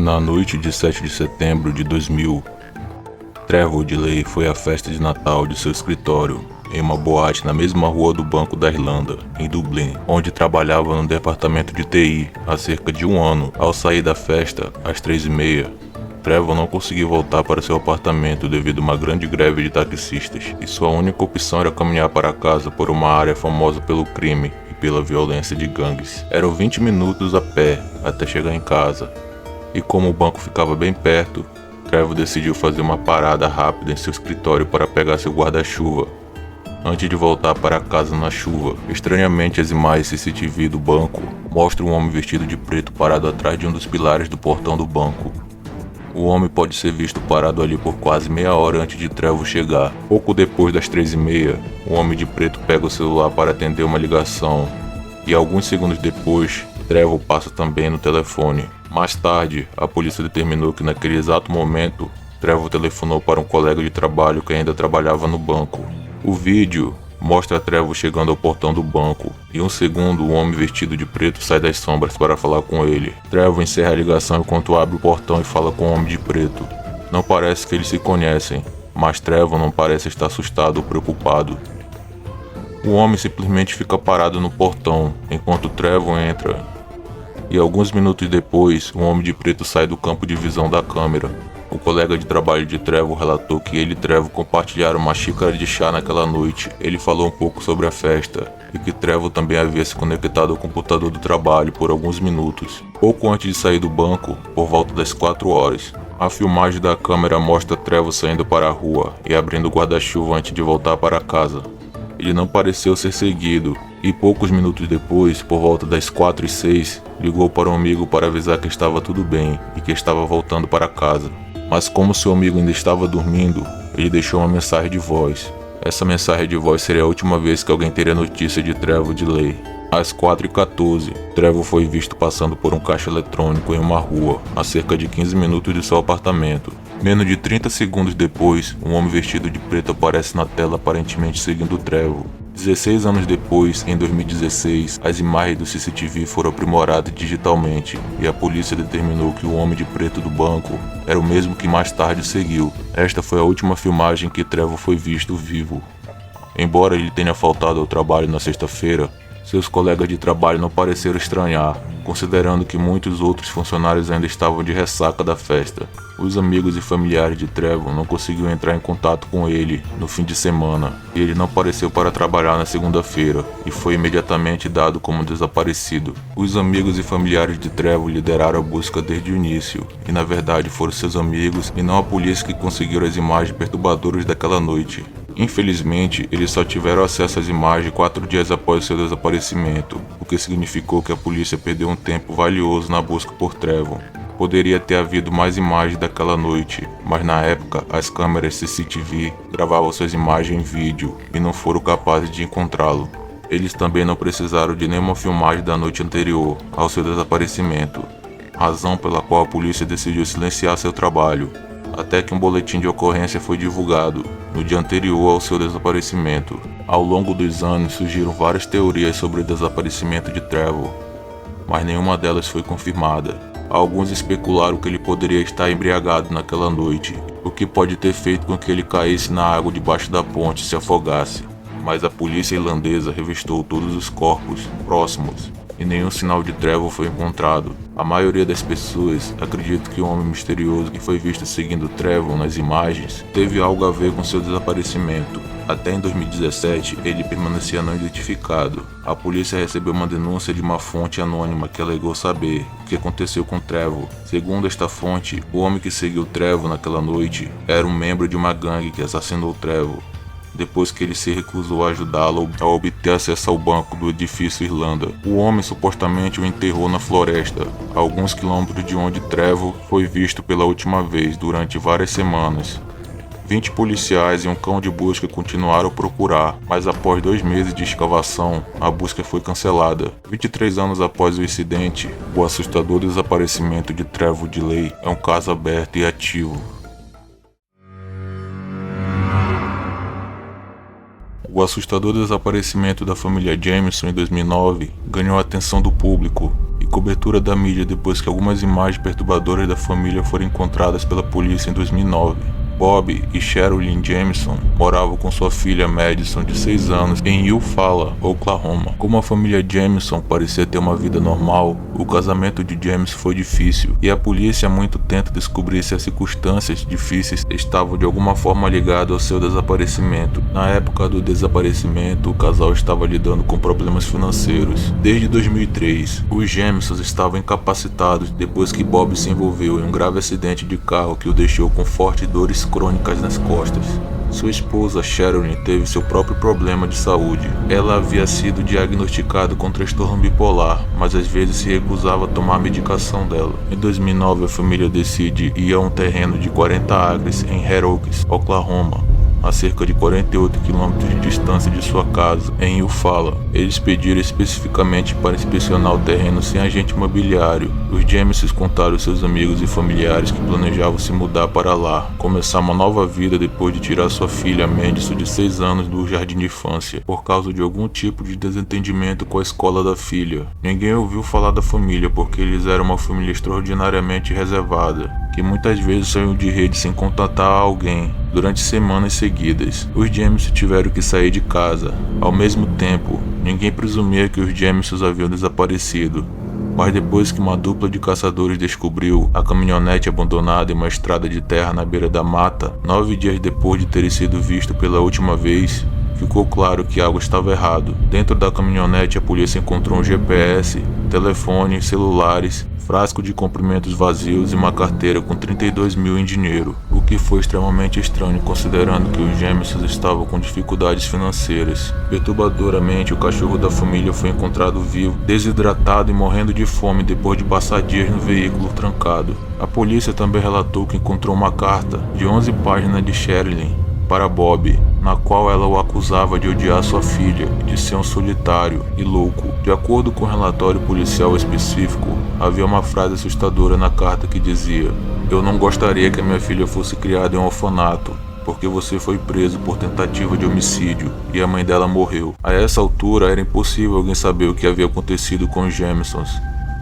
Na noite de 7 de setembro de 2000, Trevor Delay foi à festa de Natal de seu escritório, em uma boate na mesma rua do Banco da Irlanda, em Dublin, onde trabalhava no departamento de TI há cerca de um ano. Ao sair da festa, às 3h30, Trevor não conseguiu voltar para seu apartamento devido a uma grande greve de taxistas, e sua única opção era caminhar para casa por uma área famosa pelo crime e pela violência de gangues. Eram 20 minutos a pé até chegar em casa, e como o banco ficava bem perto, Trevor decidiu fazer uma parada rápida em seu escritório para pegar seu guarda-chuva, antes de voltar para casa na chuva. Estranhamente, as imagens CCTV do banco mostram um homem vestido de preto parado atrás de um dos pilares do portão do banco. O homem pode ser visto parado ali por quase meia hora antes de Trevor chegar. Pouco depois das 3h30, o homem de preto pega o celular para atender uma ligação, e alguns segundos depois, Trevor passa também no telefone. Mais tarde, a polícia determinou que naquele exato momento, Trevor telefonou para um colega de trabalho que ainda trabalhava no banco. O vídeo mostra Trevor chegando ao portão do banco, e um segundo o homem vestido de preto sai das sombras para falar com ele. Trevor encerra a ligação enquanto abre o portão e fala com o homem de preto. Não parece que eles se conhecem, mas Trevor não parece estar assustado ou preocupado. O homem simplesmente fica parado no portão, enquanto Trevor entra. E alguns minutos depois, um homem de preto sai do campo de visão da câmera. O colega de trabalho de Trevor relatou que ele e Trevor compartilharam uma xícara de chá naquela noite. Ele falou um pouco sobre a festa, e que Trevor também havia se conectado ao computador do trabalho por alguns minutos. Pouco antes de sair do banco, por volta das 4 horas, a filmagem da câmera mostra Trevor saindo para a rua e abrindo o guarda-chuva antes de voltar para casa. Ele não pareceu ser seguido, e poucos minutos depois, por volta das 4h06, ligou para um amigo para avisar que estava tudo bem e que estava voltando para casa. Mas como seu amigo ainda estava dormindo, ele deixou uma mensagem de voz. Essa mensagem de voz seria a última vez que alguém teria notícia de Trevor Delay. Às 4h14, Trevor foi visto passando por um caixa eletrônico em uma rua, a cerca de 15 minutos de seu apartamento. Menos de 30 segundos depois, um homem vestido de preto aparece na tela aparentemente seguindo Trevor. 16 anos depois, em 2016, as imagens do CCTV foram aprimoradas digitalmente e a polícia determinou que o homem de preto do banco era o mesmo que mais tarde seguiu. Esta foi a última filmagem que Trevor foi visto vivo. Embora ele tenha faltado ao trabalho na sexta-feira, seus colegas de trabalho não pareceram estranhar, considerando que muitos outros funcionários ainda estavam de ressaca da festa. Os amigos e familiares de Trevor não conseguiram entrar em contato com ele no fim de semana, e ele não apareceu para trabalhar na segunda-feira, e foi imediatamente dado como desaparecido. Os amigos e familiares de Trevor lideraram a busca desde o início, e na verdade foram seus amigos e não a polícia que conseguiram as imagens perturbadoras daquela noite. Infelizmente, eles só tiveram acesso às imagens 4 dias após seu desaparecimento, o que significou que a polícia perdeu um tempo valioso na busca por Trevor. Poderia ter havido mais imagens daquela noite, mas na época as câmeras CCTV gravavam suas imagens em vídeo e não foram capazes de encontrá-lo. Eles também não precisaram de nenhuma filmagem da noite anterior ao seu desaparecimento, razão pela qual a polícia decidiu silenciar seu trabalho, até que um boletim de ocorrência foi divulgado no dia anterior ao seu desaparecimento. Ao longo dos anos surgiram várias teorias sobre o desaparecimento de Trevor, mas nenhuma delas foi confirmada. Alguns especularam que ele poderia estar embriagado naquela noite, o que pode ter feito com que ele caísse na água debaixo da ponte e se afogasse. Mas a polícia irlandesa revistou todos os corpos próximos e nenhum sinal de Trevor foi encontrado. A maioria das pessoas acredita que o homem misterioso que foi visto seguindo Trevor nas imagens teve algo a ver com seu desaparecimento. Até em 2017, ele permanecia não identificado. A polícia recebeu uma denúncia de uma fonte anônima que alegou saber o que aconteceu com Trevor. Segundo esta fonte, o homem que seguiu Trevor naquela noite era um membro de uma gangue que assassinou Trevor, depois que ele se recusou a ajudá-lo a obter acesso ao banco do edifício Irlanda. O homem supostamente o enterrou na floresta, a alguns quilômetros de onde Trevor foi visto pela última vez durante várias semanas. 20 policiais e um cão de busca continuaram a procurar, mas após 2 meses de escavação, a busca foi cancelada. 23 anos após o incidente, o assustador desaparecimento de Trevor Delay é um caso aberto e ativo. O assustador desaparecimento da família Jamieson em 2009 ganhou a atenção do público e cobertura da mídia depois que algumas imagens perturbadoras da família foram encontradas pela polícia em 2009. Bob e Sherilyn Jameson moravam com sua filha Madison, de 6 anos, em Eufaula, Oklahoma. Como a família Jameson parecia ter uma vida normal, o casamento de James foi difícil e a polícia há muito tenta descobrir se as circunstâncias difíceis estavam de alguma forma ligadas ao seu desaparecimento. Na época do desaparecimento, o casal estava lidando com problemas financeiros. Desde 2003, os Jamesons estavam incapacitados depois que Bob se envolveu em um grave acidente de carro que o deixou com fortes dores crônicas nas costas. Sua esposa Sherilyn teve seu próprio problema de saúde. Ela havia sido diagnosticada com transtorno bipolar, mas às vezes se recusava a tomar a medicação dela. Em 2009, a família decide ir a um terreno de 40 acres em Red Oaks, Oklahoma, a cerca de 48 km de distância de sua casa, em Eufaula. Eles pediram especificamente para inspecionar o terreno sem agente imobiliário. Os Jamesons contaram aos seus amigos e familiares que planejavam se mudar para lá, começar uma nova vida depois de tirar sua filha Madison, de 6 anos, do jardim de infância, por causa de algum tipo de desentendimento com a escola da filha. Ninguém ouviu falar da família porque eles eram uma família extraordinariamente reservada, que muitas vezes saiu de rede sem contatar alguém durante semanas seguidas. Os Jamesons tiveram que sair de casa. Ao mesmo tempo, ninguém presumia que os Jamesons haviam desaparecido. Mas depois que uma dupla de caçadores descobriu a caminhonete abandonada em uma estrada de terra na beira da mata, 9 dias depois de ter sido visto pela última vez, ficou claro que algo estava errado. Dentro da caminhonete, a polícia encontrou um GPS, telefone, celulares, frasco de comprimidos vazios e uma carteira com 32 mil em dinheiro, o que foi extremamente estranho considerando que os Jamesons estavam com dificuldades financeiras. Perturbadoramente, o cachorro da família foi encontrado vivo, desidratado e morrendo de fome depois de passar dias no veículo trancado. A polícia também relatou que encontrou uma carta de 11 páginas de Sherilyn para Bob, na qual ela o acusava de odiar sua filha e de ser um solitário e louco. De acordo com um relatório policial específico, havia uma frase assustadora na carta que dizia: "Eu não gostaria que a minha filha fosse criada em um orfanato, porque você foi preso por tentativa de homicídio e a mãe dela morreu." A essa altura era impossível alguém saber o que havia acontecido com os Jamesons,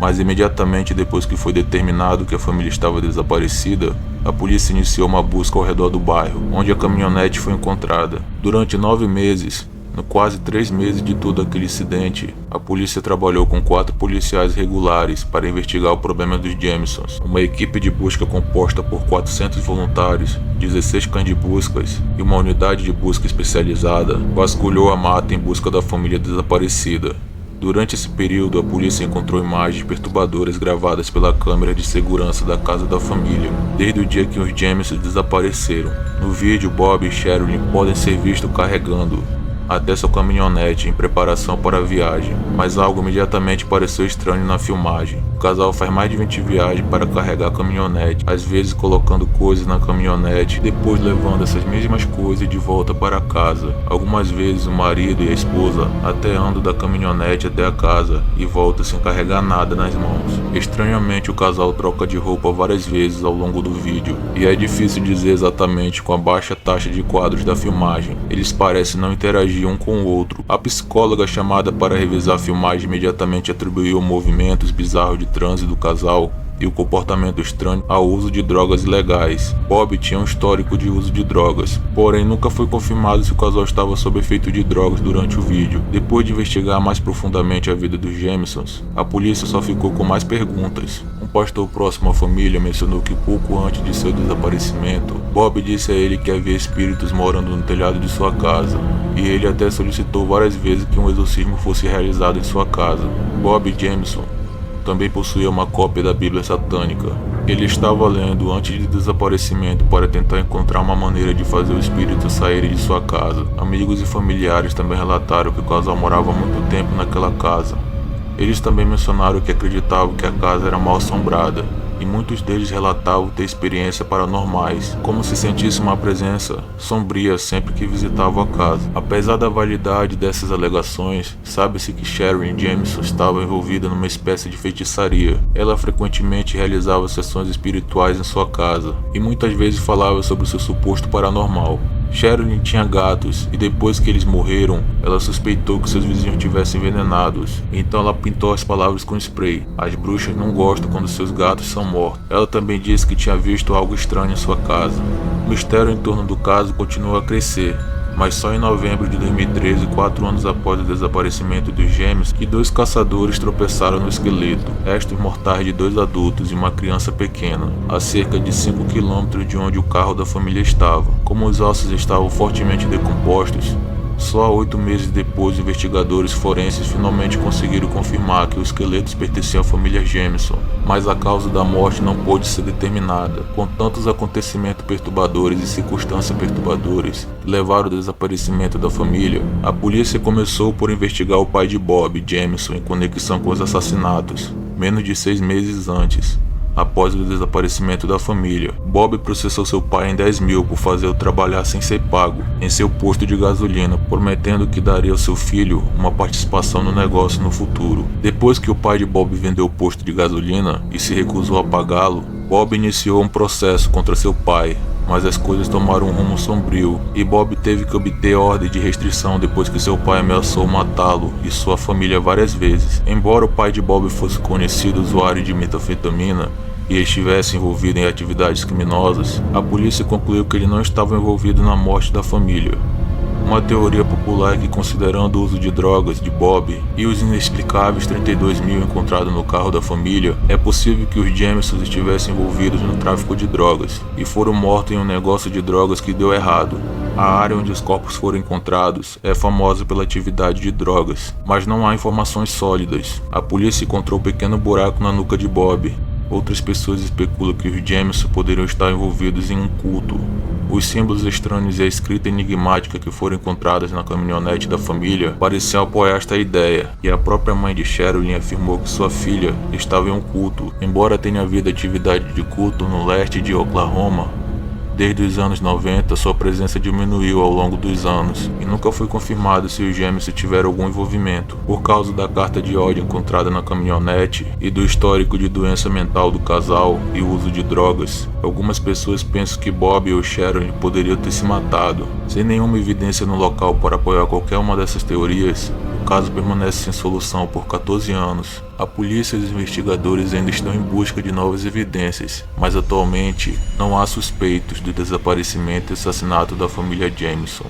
mas imediatamente depois que foi determinado que a família estava desaparecida, a polícia iniciou uma busca ao redor do bairro, onde a caminhonete foi encontrada. Durante 9 meses, no quase 3 meses de todo aquele incidente, a polícia trabalhou com 4 policiais regulares para investigar o problema dos Jamesons. Uma equipe de busca composta por 400 voluntários, 16 cães de buscas e uma unidade de busca especializada vasculhou a mata em busca da família desaparecida. Durante esse período, a polícia encontrou imagens perturbadoras gravadas pela câmera de segurança da casa da família, desde o dia que os Jamesons desapareceram. No vídeo, Bob e Sherilyn podem ser vistos carregando até sua caminhonete em preparação para a viagem, mas algo imediatamente pareceu estranho na filmagem. O casal faz mais de 20 viagens para carregar a caminhonete, às vezes colocando coisas na caminhonete, depois levando essas mesmas coisas de volta para casa. Algumas vezes o marido e a esposa até andam da caminhonete até a casa e voltam sem carregar nada nas mãos. Estranhamente, o casal troca de roupa várias vezes ao longo do vídeo, e é difícil dizer exatamente com a baixa taxa de quadros da filmagem. Eles parecem não interagir um com o outro. A psicóloga chamada para revisar a filmagem imediatamente atribuiu movimentos bizarros de transe do casal e o comportamento estranho ao uso de drogas ilegais. Bob tinha um histórico de uso de drogas, porém nunca foi confirmado se o casal estava sob efeito de drogas durante o vídeo. Depois de investigar mais profundamente a vida dos Jamesons, a polícia só ficou com mais perguntas. Um pastor próximo à família mencionou que pouco antes de seu desaparecimento, Bob disse a ele que havia espíritos morando no telhado de sua casa, e ele até solicitou várias vezes que um exorcismo fosse realizado em sua casa. Bob Jameson também possuía uma cópia da Bíblia satânica. Ele estava lendo antes do desaparecimento para tentar encontrar uma maneira de fazer o espírito sair de sua casa. Amigos e familiares também relataram que o casal morava há muito tempo naquela casa. Eles também mencionaram que acreditavam que a casa era mal assombrada, e muitos deles relatavam ter experiências paranormais, como se sentisse uma presença sombria sempre que visitavam a casa. Apesar da validade dessas alegações, sabe-se que Sherilyn Jameson estava envolvida numa espécie de feitiçaria. Ela frequentemente realizava sessões espirituais em sua casa, e muitas vezes falava sobre o seu suposto paranormal. Sherilyn tinha gatos e depois que eles morreram, ela suspeitou que seus vizinhos tivessem envenenados. Então ela pintou as palavras com spray. As bruxas não gostam quando seus gatos são mortos. Ela também disse que tinha visto algo estranho em sua casa. O mistério em torno do caso continuou a crescer. Mas só em novembro de 2013, 4 anos após o desaparecimento dos gêmeos, que 2 caçadores tropeçaram no esqueleto, restos mortais de 2 adultos e uma criança pequena, a cerca de 5 quilômetros de onde o carro da família estava. Como os ossos estavam fortemente decompostos, só 8 meses depois, investigadores forenses finalmente conseguiram confirmar que os esqueletos pertenciam à família Jamison, mas a causa da morte não pôde ser determinada. Com tantos acontecimentos perturbadores e circunstâncias perturbadoras que levaram ao desaparecimento da família, a polícia começou por investigar o pai de Bob, Jamison, em conexão com os assassinatos, menos de 6 meses antes. Após o desaparecimento da família, Bob processou seu pai em 10 mil por fazê-lo trabalhar sem ser pago em seu posto de gasolina, prometendo que daria ao seu filho uma participação no negócio no futuro. Depois que o pai de Bob vendeu o posto de gasolina e se recusou a pagá-lo, Bob iniciou um processo contra seu pai, mas as coisas tomaram um rumo sombrio e Bob teve que obter ordem de restrição depois que seu pai ameaçou matá-lo e sua família várias vezes. Embora o pai de Bob fosse conhecido usuário de metanfetamina e estivesse envolvido em atividades criminosas, a polícia concluiu que ele não estava envolvido na morte da família. Uma teoria popular é que, considerando o uso de drogas de Bob e os inexplicáveis 32 mil encontrados no carro da família, é possível que os Jamisons estivessem envolvidos no tráfico de drogas e foram mortos em um negócio de drogas que deu errado. A área onde os corpos foram encontrados é famosa pela atividade de drogas, mas não há informações sólidas. A polícia encontrou um pequeno buraco na nuca de Bob. Outras pessoas especulam que os Jamison poderiam estar envolvidos em um culto. Os símbolos estranhos e a escrita enigmática que foram encontradas na caminhonete da família pareciam apoiar esta ideia, e a própria mãe de Sherilyn afirmou que sua filha estava em um culto. Embora tenha havido atividade de culto no leste de Oklahoma, desde os anos 90, sua presença diminuiu ao longo dos anos e nunca foi confirmado se os Jamison tiveram algum envolvimento. Por causa da carta de ódio encontrada na caminhonete e do histórico de doença mental do casal e o uso de drogas, algumas pessoas pensam que Bob ou Sherilyn poderiam ter se matado. Sem nenhuma evidência no local para apoiar qualquer uma dessas teorias, o caso permanece sem solução por 14 anos. A polícia e os investigadores ainda estão em busca de novas evidências, mas atualmente não há suspeitos do desaparecimento e assassinato da família Jamison.